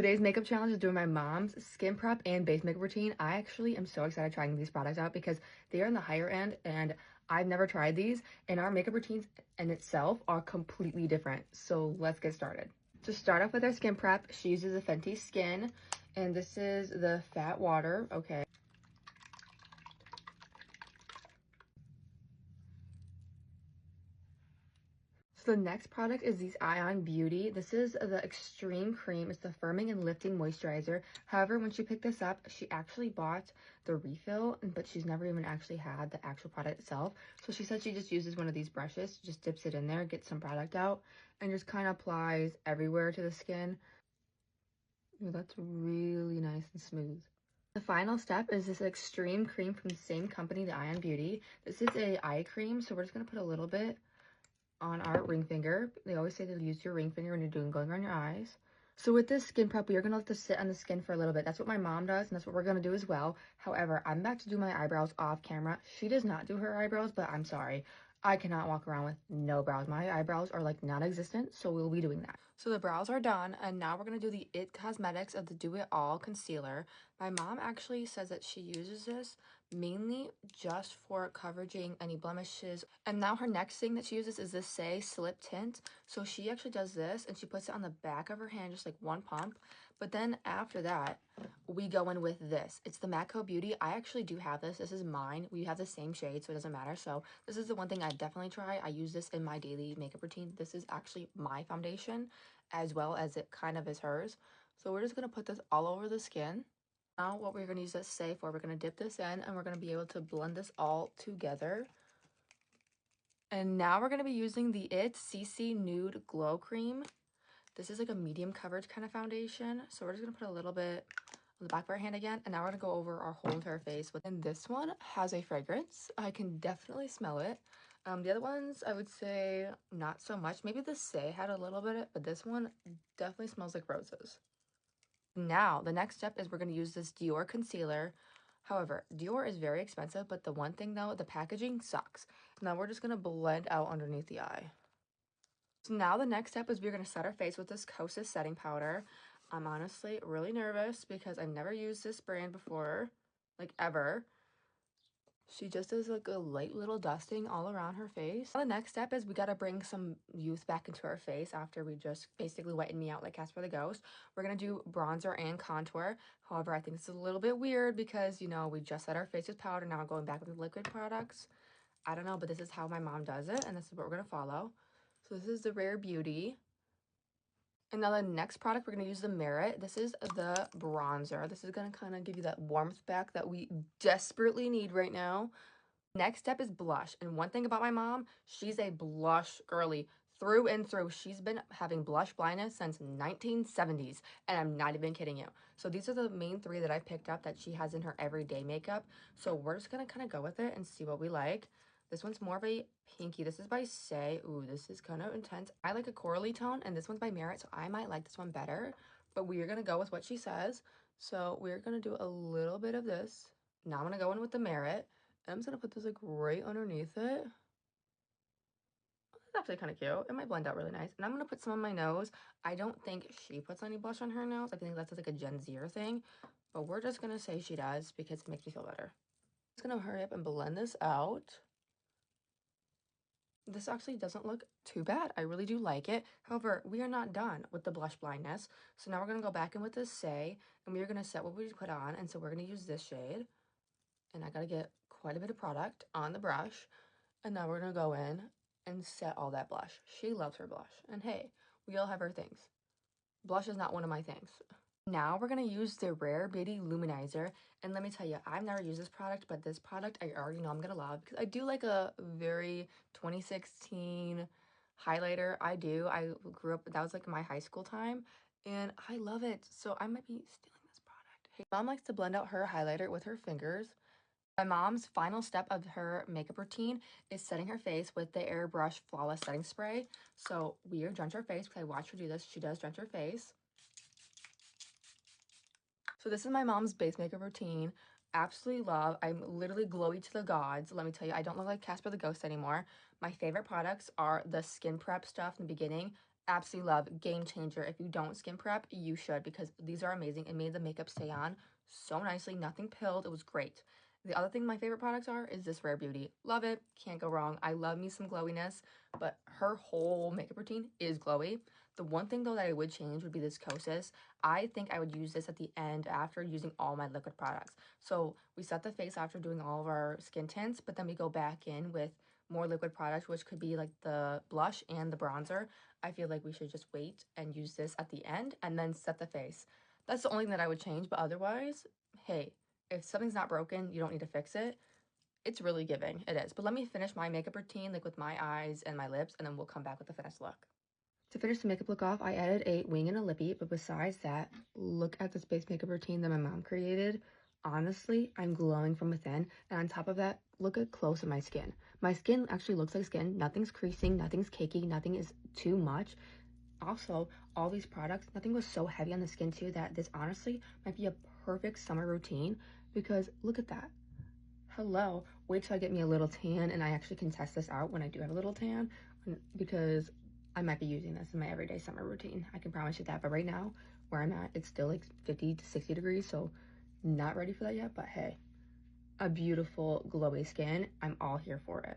Today's makeup challenge is doing my mom's skin prep and base makeup routine. I actually am so excited trying these products out because they are in the higher end and I've never tried these, and our makeup routines in itself are completely different. So let's get started. To start off with our skin prep, she uses the Fenty Skin, and this is the Fat Water, okay. So the next product is these Ion Beauty. This is the Extreme Cream. It's the firming and lifting moisturizer. However, when she picked this up, she actually bought the refill, but she's never even actually had the actual product itself. So she said she just uses one of these brushes, just dips it in there, gets some product out, and just kind of applies everywhere to the skin. Ooh, that's really nice and smooth. The final step is this Extreme Cream from the same company, the Ion Beauty. This is a eye cream, so we're just going to put a little bit on our ring finger. They always say to use your ring finger when you're going around your eyes. So with this skin prep, we are going to let this sit on the skin for a little bit. That's what my mom does, and that's what we're going to do as well. However, I'm about to do my eyebrows off camera. She does not do her eyebrows, but I'm sorry. I cannot walk around with no brows. My eyebrows are like non-existent, so we'll be doing that. So the brows are done, and now we're going to do the IT Cosmetics of the Do It All Concealer. My mom actually says that she uses this mainly just for coveraging any blemishes. And now her next thing that she uses is this Say Slip Tint. So she actually does this, and she puts it on the back of her hand, just like one pump. But then after that, we go in with this. It's the Macco Beauty. I actually do have this. This is mine. We have the same shade, so it doesn't matter. So this is the one thing I definitely try. I use this in my daily makeup routine. This is actually my foundation, as well as it kind of is hers. So we're just going to put this all over the skin. Now what we're going to use this Say for, we're going to dip this in, and we're going to be able to blend this all together. And now we're going to be using the IT CC Nude Glow Cream. This is like a medium coverage kind of foundation. So we're just going to put a little bit on the back of our hand again. And now we're going to go over our whole entire face. And this one has a fragrance. I can definitely smell it. The other ones, I would say not so much. Maybe the Say had a little bit, but this one definitely smells like roses. Now, the next step is we're going to use this Dior concealer. However, Dior is very expensive, but the one thing though, the packaging sucks. Now we're just going to blend out underneath the eye. So now the next step is we're going to set our face with this Kosas setting powder. I'm honestly really nervous because I've never used this brand before, like ever. She just does like a light little dusting all around her face. The next step is we got to bring some youth back into our face after we just basically whitened me out like Casper the Ghost. We're going to do bronzer and contour. However, I think it's a little bit weird because, you know, we just set our face with powder. Now going back with liquid products. I don't know, but this is how my mom does it, and this is what we're going to follow. So this is the Rare Beauty. And now the next product, we're going to use the Merit. This is the bronzer. This is going to kind of give you that warmth back that we desperately need right now. Next step is blush. And one thing about my mom, she's a blush girly through and through. She's been having blush blindness since 1970s, and I'm not even kidding you. So these are the main three that I picked up that she has in her everyday makeup. So we're just going to kind of go with it and see what we like. This one's more of a pinky. This is by Say. Ooh, this is kind of intense. I like a corally tone, and this one's by Merit, so I might like this one better. But we are going to go with what she says. So we're going to do a little bit of this. Now I'm going to go in with the Merit. I'm just going to put this like right underneath it. It's actually kind of cute. It might blend out really nice. And I'm going to put some on my nose. I don't think she puts any blush on her nose. I think that's like a Gen Zer thing. But we're just going to say she does because it makes me feel better. I'm just going to hurry up and blend this out. This actually doesn't look too bad. I really do like it. However, we are not done with the blush blindness. So now we're going to go back in with this Say, and we are going to set what we put on. And so we're going to use this shade. And I got to get quite a bit of product on the brush. And now we're going to go in and set all that blush. She loves her blush. And hey, we all have our things. Blush is not one of my things. Now we're going to use the Rare Beauty Luminizer. And let me tell you, I've never used this product, but this product I already know I'm going to love because I do like a very 2016 highlighter. I do. I grew up, that was like my high school time, and I love it. So I might be stealing this product. Hey, mom likes to blend out her highlighter with her fingers. My mom's final step of her makeup routine is setting her face with the Airbrush Flawless Setting Spray. So we are drench her face because I watched her do this. She does drench her face. So this is my mom's base makeup routine. Absolutely love. I'm literally glowy to the gods. Let me tell you, I don't look like Casper the Ghost anymore. My favorite products are the skin prep stuff in the beginning Absolutely love. Game changer. If you don't skin prep, you should because these are amazing. It made the makeup stay on so nicely. Nothing pilled. It was great. The other thing my favorite products are is this Rare Beauty. Love it. Can't go wrong. I love me some glowiness, but her whole makeup routine is glowy. The one thing though that I would change would be this Kosas. I think I would use this at the end after using all my liquid products. So we set the face after doing all of our skin tints, but then we go back in with more liquid products, which could be like the blush and the bronzer. I feel like we should just wait and use this at the end and then set the face. That's the only thing that I would change, but otherwise, hey, if something's not broken, you don't need to fix it. It's really giving. It is. But let me finish my makeup routine, like with my eyes and my lips, and then we'll come back with the finished look. To finish the makeup look off, I added a wing and a lippy, but besides that, look at this base makeup routine that my mom created. Honestly, I'm glowing from within, and on top of that, look at close at my skin. My skin actually looks like skin. Nothing's creasing, nothing's cakey, nothing is too much. Also, all these products, nothing was so heavy on the skin too that this honestly might be a perfect summer routine because look at that. Hello. Wait till I get me a little tan and I actually can test this out when I do have a little tan because I might be using this in my everyday summer routine. I can promise you that. But right now, where I'm at, it's still like 50 to 60 degrees, so not ready for that yet. But hey, a beautiful glowy skin. I'm all here for it.